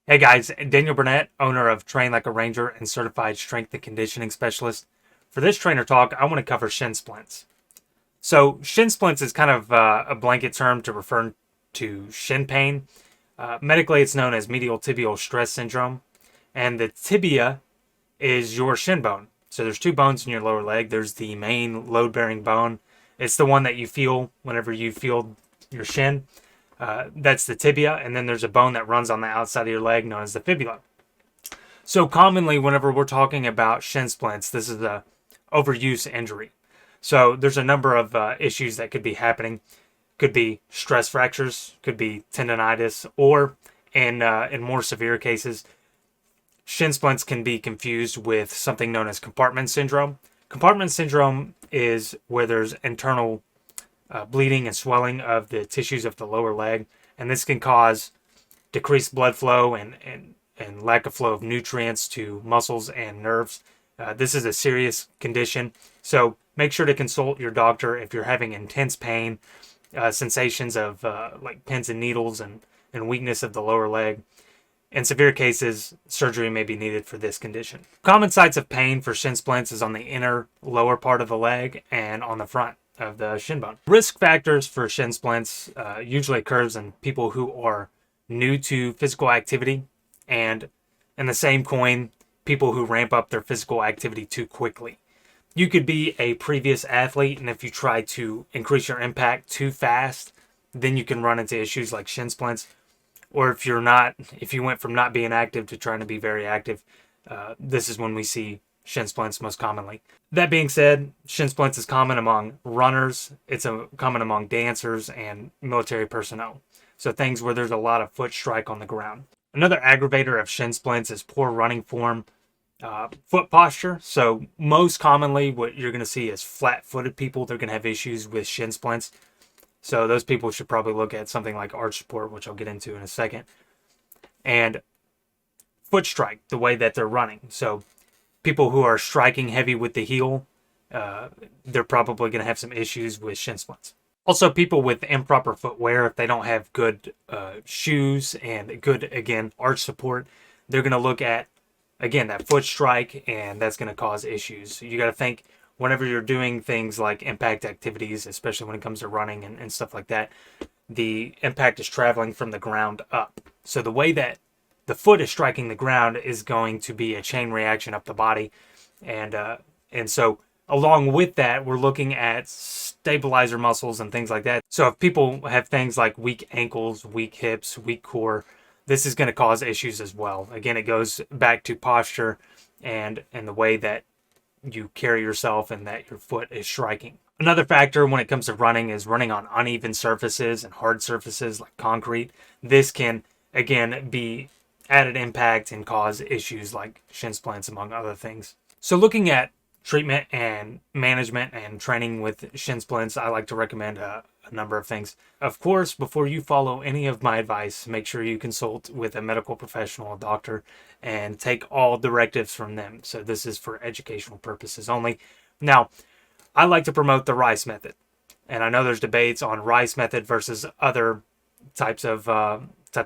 Hey guys, Daniel Burnett, owner of Train Like a Ranger and certified strength and conditioning specialist. For this trainer talk, I want to cover shin splints. So, shin splints is kind of a blanket term to refer to shin pain. Medically, it's known as medial tibial stress syndrome, and the tibia is your shin bone. So, there's two bones in your lower leg. There's the main load-bearing bone. It's the one that you feel whenever you feel your shin. That's the tibia, and then there's a bone that runs on the outside of your leg known as the fibula. So commonly, whenever we're talking about shin splints, this is a overuse injury. So there's a number of issues that could be happening. Could be stress fractures, could be tendonitis, or in more severe cases, shin splints can be confused with something known as compartment syndrome. Compartment syndrome is where there's internal bleeding and swelling of the tissues of the lower leg, and this can cause decreased blood flow and lack of flow of nutrients to muscles and nerves. This is a serious condition, so make sure to consult your doctor if you're having intense pain, sensations of like pins and needles and weakness of the lower leg. In severe cases, surgery may be needed for this condition. Common sites of pain for shin splints is on the inner lower part of the leg and on the front of the shin bone. Risk factors for shin splints usually occurs in people who are new to physical activity, and in the same coin, people who ramp up their physical activity too quickly. You could be a previous athlete, and if you try to increase your impact too fast, then you can run into issues like shin splints. Or if you went from not being active to trying to be very active, this is when we see shin splints most commonly. That being said, shin splints is common among runners, it's common among dancers and military personnel. So things where there's a lot of foot strike on the ground. Another aggravator of shin splints is poor running form, foot posture. So most commonly what you're going to see is flat-footed people. They're going to have issues with shin splints. So those people should probably look at something like arch support, which I'll get into in a second. And foot strike, the way that they're running. So people who are striking heavy with the heel, they're probably going to have some issues with shin splints. Also, people with improper footwear, if they don't have good shoes and good, again, arch support, they're going to look at, again, that foot strike, and that's going to cause issues. So you got to think whenever you're doing things like impact activities, especially when it comes to running and stuff like that, the impact is traveling from the ground up. So the way that the foot is striking the ground is going to be a chain reaction up the body. And so along with that, we're looking at stabilizer muscles and things like that. So if people have things like weak ankles, weak hips, weak core, this is going to cause issues as well. Again, it goes back to posture and the way that you carry yourself and that your foot is striking. Another factor when it comes to running is running on uneven surfaces and hard surfaces like concrete. This can, again, be added impact and cause issues like shin splints, among other things. So looking at treatment and management and training with shin splints, I like to recommend a number of things. Of course, before you follow any of my advice, make sure you consult with a medical professional, a doctor, and take all directives from them. So this is for educational purposes only. Now, I like to promote the RICE method. And I know there's debates on RICE method versus other types of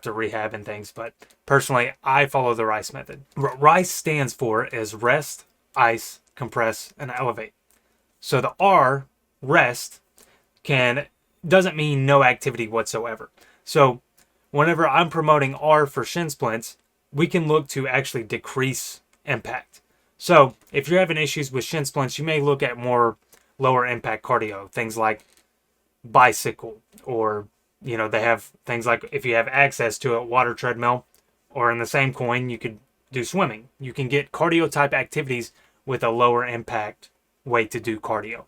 rehab and things, but personally, I follow the RICE method. What RICE stands for is rest, ice, compress, and elevate. So the R, rest, doesn't mean no activity whatsoever. So whenever I'm promoting R for shin splints, we can look to actually decrease impact. So if you're having issues with shin splints, you may look at more lower impact cardio, things like bicycle, or they have things like, if you have access to a water treadmill, or in the same coin, you could do swimming. You can get cardio type activities with a lower impact way to do cardio.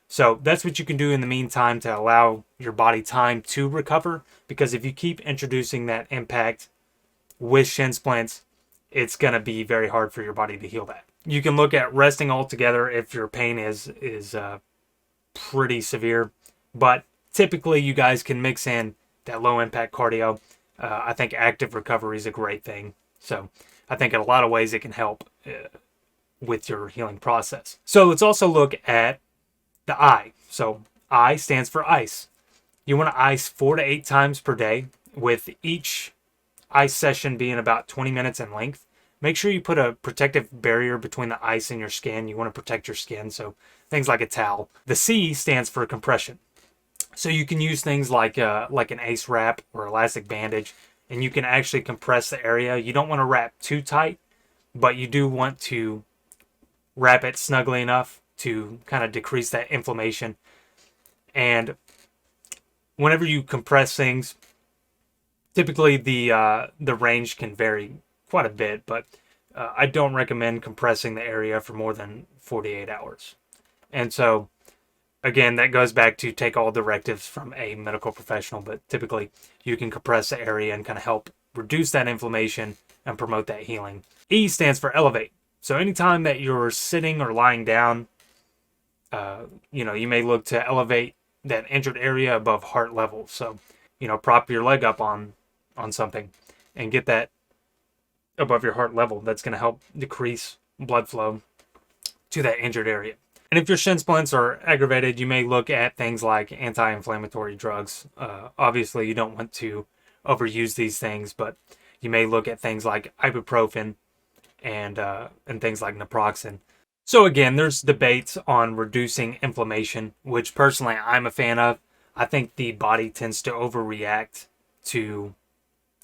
So that's what you can do in the meantime to allow your body time to recover, because if you keep introducing that impact with shin splints, it's going to be very hard for your body to heal that. You can look at resting altogether if your pain is pretty severe, but typically you guys can mix in that low impact cardio. I think active recovery is a great thing. So I think in a lot of ways it can help with your healing process. So let's also look at the I. So I stands for ice. You want to ice 4 to 8 times per day, with each ice session being about 20 minutes in length, make sure you put a protective barrier between the ice and your skin. You want to protect your skin, so things like a towel. The C stands for compression. So you can use things like an ace wrap or elastic bandage, and you can actually compress the area. You don't want to wrap too tight, but you do want to wrap it snugly enough to kind of decrease that inflammation. And whenever you compress things, typically the range can vary quite a bit, but I don't recommend compressing the area for more than 48 hours. And so, again, that goes back to take all directives from a medical professional, but typically you can compress the area and kind of help reduce that inflammation and promote that healing. E stands for elevate. So anytime that you're sitting or lying down, you may look to elevate that injured area above heart level. So, prop your leg up on something and get that above your heart level. That's going to help decrease blood flow to that injured area. And if your shin splints are aggravated, you may look at things like anti-inflammatory drugs. Obviously, you don't want to overuse these things, but you may look at things like ibuprofen and things like naproxen. So again, there's debates on reducing inflammation, which personally I'm a fan of. I think the body tends to overreact to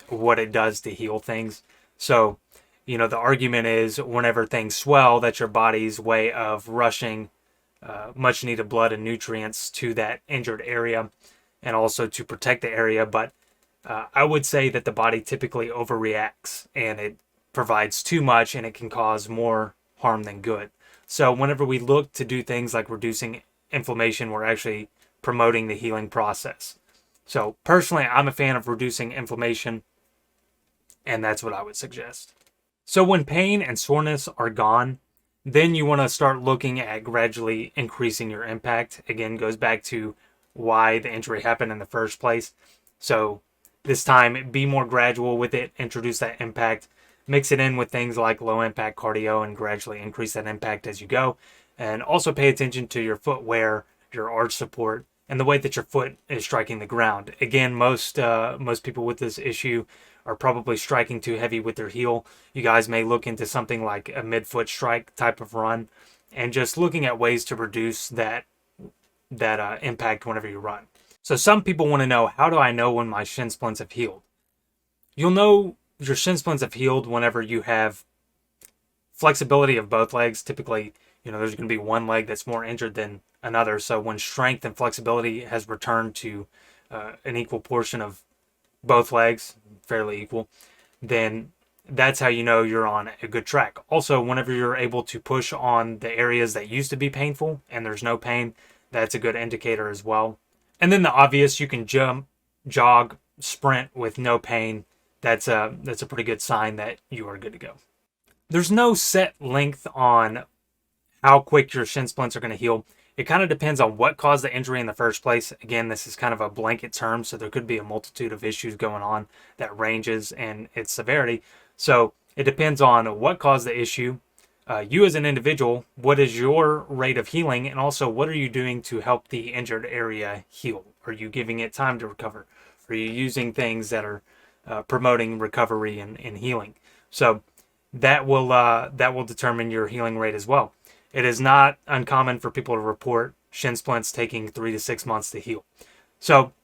what it does to heal things. So, the argument is whenever things swell, that's your body's way of rushing much needed blood and nutrients to that injured area and also to protect the area. But I would say that the body typically overreacts and it provides too much and it can cause more harm than good. So whenever we look to do things like reducing inflammation, we're actually promoting the healing process. So personally, I'm a fan of reducing inflammation, and that's what I would suggest. So when pain and soreness are gone, then you want to start looking at gradually increasing your impact. Again, goes back to why the injury happened in the first place. So this time, be more gradual with it, introduce that impact, mix it in with things like low impact cardio and gradually increase that impact as you go. And also pay attention to your footwear, your arch support, and the way that your foot is striking the ground. Again, most people with this issue are probably striking too heavy with their heel. You guys may look into something like a midfoot strike type of run and just looking at ways to reduce that impact whenever you run. So some people want to know, how do I know when my shin splints have healed? You'll know your shin splints have healed whenever you have flexibility of both legs. Typically, there's going to be one leg that's more injured than another. So when strength and flexibility has returned to an equal portion of both legs, fairly equal, then that's how you know you're on a good track. Also, whenever you're able to push on the areas that used to be painful and there's no pain, that's a good indicator as well. And then the obvious, you can jump, jog, sprint with no pain. That's a pretty good sign that you are good to go. There's no set length on how quick your shin splints are going to heal. It kind of depends on what caused the injury in the first place. Again, this is kind of a blanket term, so there could be a multitude of issues going on that ranges in its severity. So it depends on what caused the issue. You as an individual, what is your rate of healing? And also, what are you doing to help the injured area heal? Are you giving it time to recover? Are you using things that are promoting recovery and healing? So that will determine your healing rate as well. It is not uncommon for people to report shin splints taking 3 to 6 months to heal. So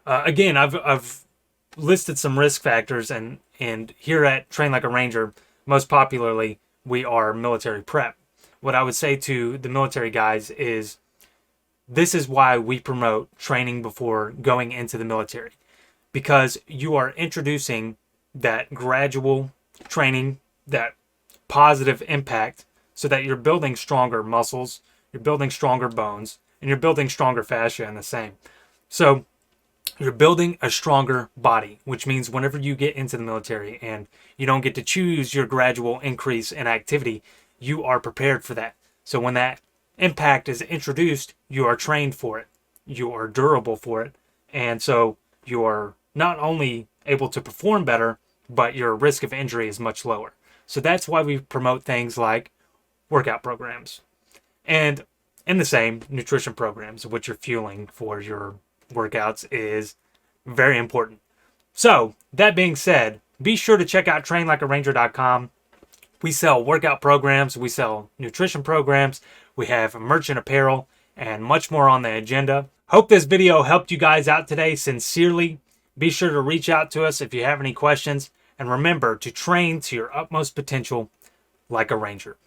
again, I've listed some risk factors, and here at Train Like a Ranger, most popularly, we are military prep. What I would say to the military guys is, this is why we promote training before going into the military, because you are introducing that gradual training, that positive impact, so that you're building stronger muscles, you're building stronger bones, and you're building stronger fascia in the same. So you're building a stronger body, which means whenever you get into the military and you don't get to choose your gradual increase in activity, you are prepared for that. So when that impact is introduced, you are trained for it, you are durable for it, and so you are not only able to perform better, but your risk of injury is much lower. So that's why we promote things like workout programs, and in the same, nutrition programs, which you're fueling for your workouts is very important. So, that being said, be sure to check out trainlikearanger.com. We sell workout programs, we sell nutrition programs, we have merchant apparel, and much more on the agenda. Hope this video helped you guys out today. Sincerely, be sure to reach out to us if you have any questions, and remember to train to your utmost potential like a Ranger.